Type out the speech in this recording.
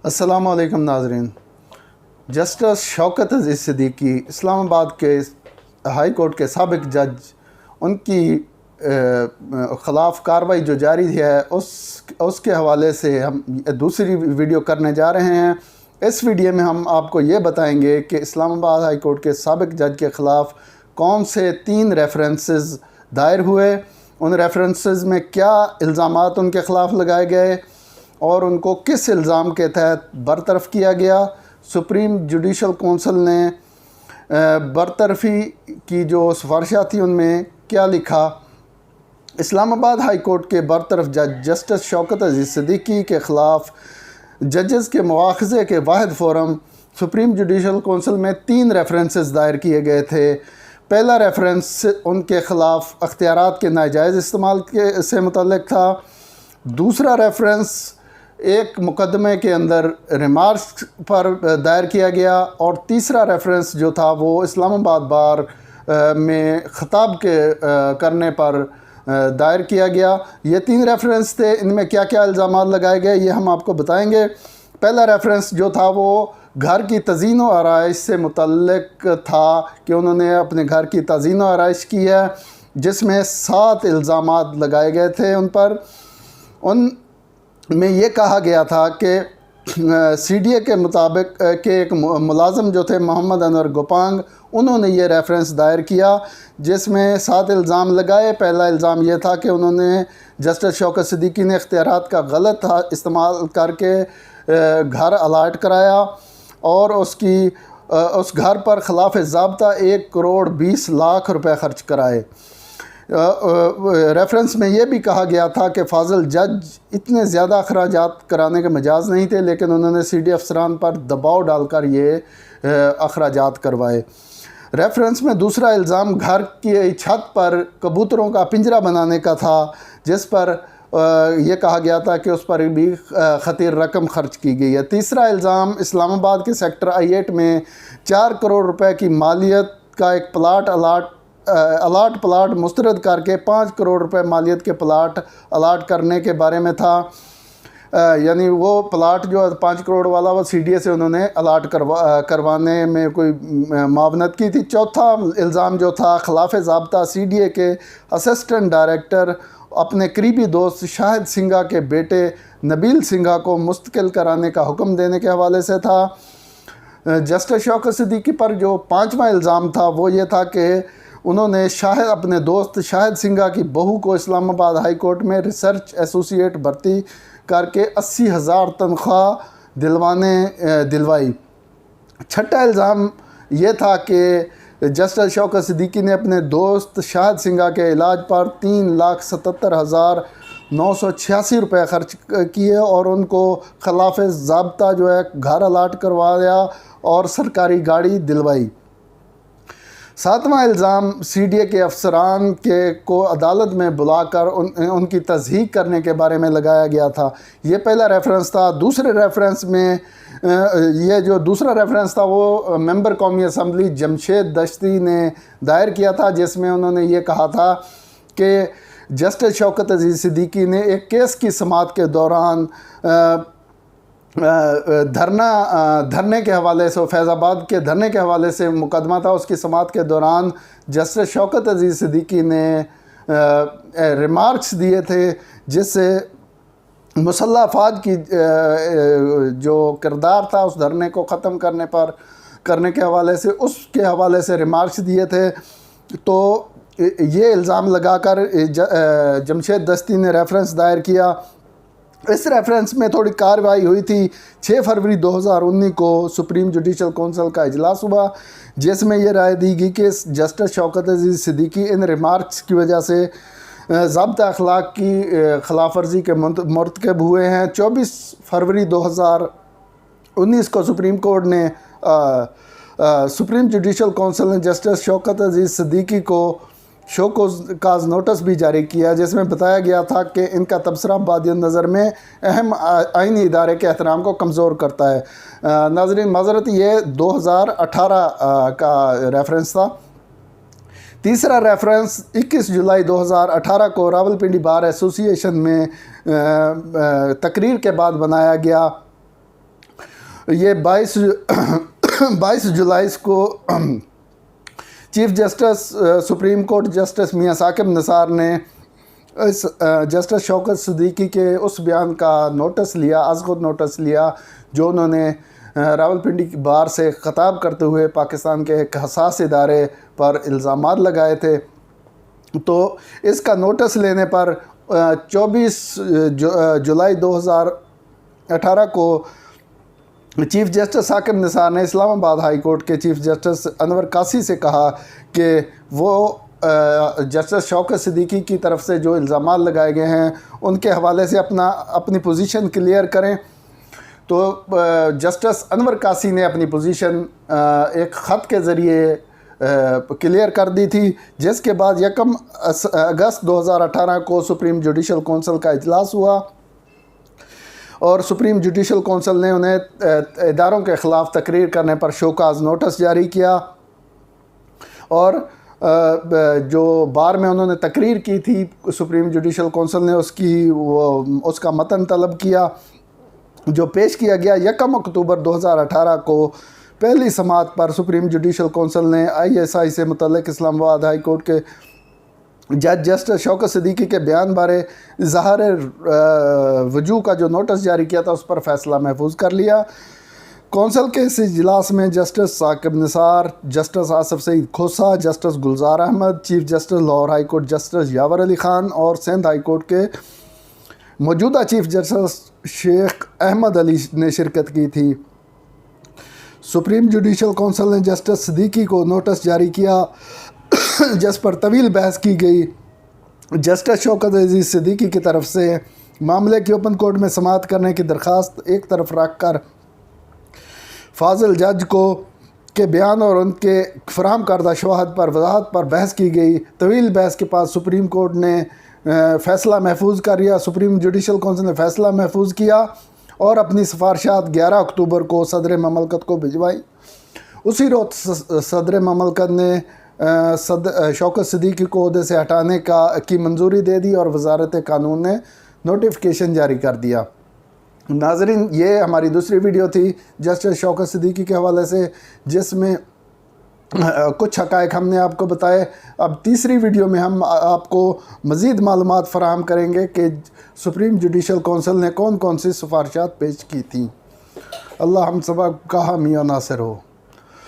السلام علیکم ناظرین۔ جسٹس شوکت عزیز صدیقی اسلام آباد کے ہائی کورٹ کے سابق جج، ان کی خلاف کارروائی جو جاری ہے اس کے حوالے سے ہم دوسری ویڈیو کرنے جا رہے ہیں۔ اس ویڈیو میں ہم آپ کو یہ بتائیں گے کہ اسلام آباد ہائی کورٹ کے سابق جج کے خلاف کون سے 3 ریفرنسز دائر ہوئے، ان ریفرنسز میں کیا الزامات ان کے خلاف لگائے گئے اور ان کو کس الزام کے تحت برطرف کیا گیا۔ سپریم جوڈیشل کونسل نے برطرفی کی جو سفارشات تھیں ان میں کیا لکھا۔ اسلام آباد ہائی کورٹ کے برطرف جج جسٹس شوکت عزیز صدیقی کے خلاف ججز کے مواخذے کے واحد فورم سپریم جوڈیشل کونسل میں 3 ریفرنسز دائر کیے گئے تھے۔ پہلا ریفرنس ان کے خلاف اختیارات کے ناجائز استعمال سے متعلق تھا۔ دوسرا ریفرنس ایک مقدمے کے اندر ریمارکس پر دائر کیا گیا، اور تیسرا ریفرنس جو تھا وہ اسلام آباد بار میں خطاب کرنے پر دائر کیا گیا۔ یہ 3 ریفرنس تھے، ان میں کیا کیا الزامات لگائے گئے یہ ہم آپ کو بتائیں گے۔ پہلا ریفرنس جو تھا وہ گھر کی تزئین و آرائش سے متعلق تھا کہ انہوں نے اپنے گھر کی تزئین و آرائش کی ہے، جس میں 7 الزامات لگائے گئے تھے ان پر۔ ان میں یہ کہا گیا تھا کہ سی ڈی اے کے مطابق کہ ایک ملازم جو تھے محمد انور گوپانگ، انہوں نے یہ ریفرنس دائر کیا جس میں 7 الزام لگائے۔ پہلا الزام یہ تھا کہ انہوں نے جسٹس شوکت صدیقی نے اختیارات کا غلط استعمال کر کے گھر الاٹ کرایا اور اس گھر پر خلاف ضابطہ 1 کروڑ 20 لاکھ روپے خرچ کرائے۔ ریفرنس میں یہ بھی کہا گیا تھا کہ فاضل جج اتنے زیادہ اخراجات کرانے کے مجاز نہیں تھے، لیکن انہوں نے سی ڈی افسران پر دباؤ ڈال کر یہ اخراجات کروائے۔ ریفرنس میں دوسرا الزام گھر کی چھت پر کبوتروں کا پنجرہ بنانے کا تھا، جس پر یہ کہا گیا تھا کہ اس پر بھی خطیر رقم خرچ کی گئی ہے۔ تیسرا الزام اسلام آباد کے سیکٹر I-8 میں 4 کروڑ روپے کی مالیت کا ایک الاٹ پلاٹ مسترد کر کے 5 کروڑ روپے مالیت کے پلاٹ الاٹ کرنے کے بارے میں تھا۔ یعنی وہ پلاٹ جو 5 کروڑ والا وہ سی ڈی اے سے انہوں نے الاٹ کروانے میں کوئی معاونت کی تھی۔ چوتھا الزام جو تھا خلاف ضابطہ سی ڈی اے کے اسسٹنٹ ڈائریکٹر اپنے قریبی دوست شاہد سنگھا کے بیٹے نبیل سنگھا کو مستقل کرانے کا حکم دینے کے حوالے سے تھا۔ جسٹس شوکت صدیقی پر جو 5واں الزام تھا وہ یہ تھا کہ انہوں نے اپنے دوست شاہد سنگھا کی بہو کو اسلام آباد ہائی کورٹ میں ریسرچ ایسوسیٹ بھرتی کر کے 80,000 تنخواہ دلوائی۔ چھٹا الزام یہ تھا کہ جسٹس شوکت صدیقی نے اپنے دوست شاہد سنگھا کے علاج پر 3,77,986 روپے خرچ کیے اور ان کو خلاف ضابطہ جو ہے گھر الاٹ کروایا اور سرکاری گاڑی دلوائی۔ 7واں الزام سی ڈی اے کے افسران کو عدالت میں بلا کر ان کی تصحیح کرنے کے بارے میں لگایا گیا تھا۔ یہ پہلا ریفرنس تھا۔ دوسرے ریفرنس میں یہ جو دوسرا ریفرنس تھا وہ ممبر قومی اسمبلی جمشید دشتی نے دائر کیا تھا، جس میں انہوں نے یہ کہا تھا کہ جسٹس شوکت عزیز صدیقی نے ایک کیس کی سماعت کے دوران دھرنے کے حوالے سے فیض آباد کے دھرنے کے حوالے سے مقدمہ تھا، اس کی سماعت کے دوران جسٹس شوکت عزیز صدیقی نے ریمارکس دیے تھے، جس سے مسلح افواج کی جو کردار تھا اس دھرنے کو ختم کرنے کے حوالے سے اس کے حوالے سے ریمارکس دیے تھے۔ تو یہ الزام لگا کر جمشید دستی نے ریفرنس دائر کیا۔ اس ریفرنس میں تھوڑی کارروائی ہوئی تھی۔ 6 فروری 2019 کو سپریم جوڈیشل کونسل کا اجلاس ہوا، جس میں یہ رائے دی گئی کہ جسٹس شوکت عزیز صدیقی ان ریمارکس کی وجہ سے ضابطہ اخلاق کی خلاف ورزی کے مرتکب ہوئے ہیں۔ 24 فروری 2019 کو سپریم جوڈیشل کونسل نے جسٹس شوکت عزیز صدیقی کو شو کاز نوٹس بھی جاری کیا، جس میں بتایا گیا تھا کہ ان کا تبصرہ بادی نظر میں اہم آئینی ادارے کے احترام کو کمزور کرتا ہے۔ ناظرین معذرت، یہ 2018 کا ریفرنس تھا۔ تیسرا ریفرنس 21 جولائی 2018 کو راولپنڈی بار ایسوسی ایشن میں تقریر کے بعد بنایا گیا۔ یہ 22 جولائی کو chief justice supreme court justice میاں ثاقب نثار نے اس جسٹس شوکت صدیقی کے اس بیان کا نوٹس لیا، از خود نوٹس لیا، جو انہوں نے راولپنڈی کی بار سے خطاب کرتے ہوئے پاکستان کے ایک حساس ادارے پر الزامات لگائے تھے۔ تو اس کا نوٹس لینے پر 24 جولائی 2018 کو چیف جسٹس ثاقب نثار نے اسلام آباد ہائی کورٹ کے چیف جسٹس انور قاسی سے کہا کہ وہ جسٹس شوکت صدیقی کی طرف سے جو الزامات لگائے گئے ہیں ان کے حوالے سے اپنی پوزیشن کلیئر کریں۔ تو جسٹس انور قاسی نے اپنی پوزیشن ایک خط کے ذریعے کلیئر کر دی تھی، جس کے بعد 1 اگست 2018 کو سپریم جوڈیشل کونسل کا اجلاس ہوا اور سپریم جوڈیشل کونسل نے انہیں اداروں کے خلاف تقریر کرنے پر شو کاز نوٹس جاری کیا، اور جو بار میں انہوں نے تقریر کی تھی سپریم جوڈیشل کونسل نے اس کا متن طلب کیا، جو پیش کیا گیا 1 اکتوبر 2018 کو پہلی سماعت پر سپریم جوڈیشل کونسل نے ISI سے متعلق اسلام آباد ہائی کورٹ کے جج جسٹس شوکت صدیقی کے بیان بارے اظہار وجوہ کا جو نوٹس جاری کیا تھا اس پر فیصلہ محفوظ کر لیا۔ کونسل کے اس اجلاس میں justice Saqib Nisar, justice Asif Saeed Khosa, justice Gulzar Ahmed, chief justice Lahore high court justice Yawar Ali Khan اور سندھ ہائی کورٹ کے موجودہ چیف جسٹس شیخ احمد علی نے شرکت کی تھی۔ سپریم جوڈیشل کونسل نے جسٹس صدیقی کو نوٹس جاری کیا جس پر طویل بحث کی گئی۔ جسٹس شوکت عزیز صدیقی کی طرف سے معاملے کی اوپن کورٹ میں سماعت کرنے کی درخواست ایک طرف رکھ کر فاضل جج کے بیان اور ان کے فراہم کردہ شواہد پر وضاحت پر بحث کی گئی۔ طویل بحث کے بعد سپریم کورٹ نے فیصلہ محفوظ کر لیا۔ سپریم جوڈیشل کونسل نے فیصلہ محفوظ کیا اور اپنی سفارشات 11 اکتوبر کو صدر مملکت کو بھجوائی۔ اسی روز صدر مملکت نے شوکت صدیقی کو عہدے سے ہٹانے کی منظوری دے دی اور وزارت قانون نے نوٹیفیکیشن جاری کر دیا۔ ناظرین، یہ ہماری دوسری ویڈیو تھی جسٹس شوکت صدیقی کے حوالے سے، جس میں کچھ حقائق ہم نے آپ کو بتائے۔ اب تیسری ویڈیو میں ہم آپ کو مزید معلومات فراہم کریں گے کہ سپریم جوڈیشل کونسل نے کون کون سی سفارشات پیش کی تھیں۔ اللہ ہم سب کا حامی و ناصر ہو۔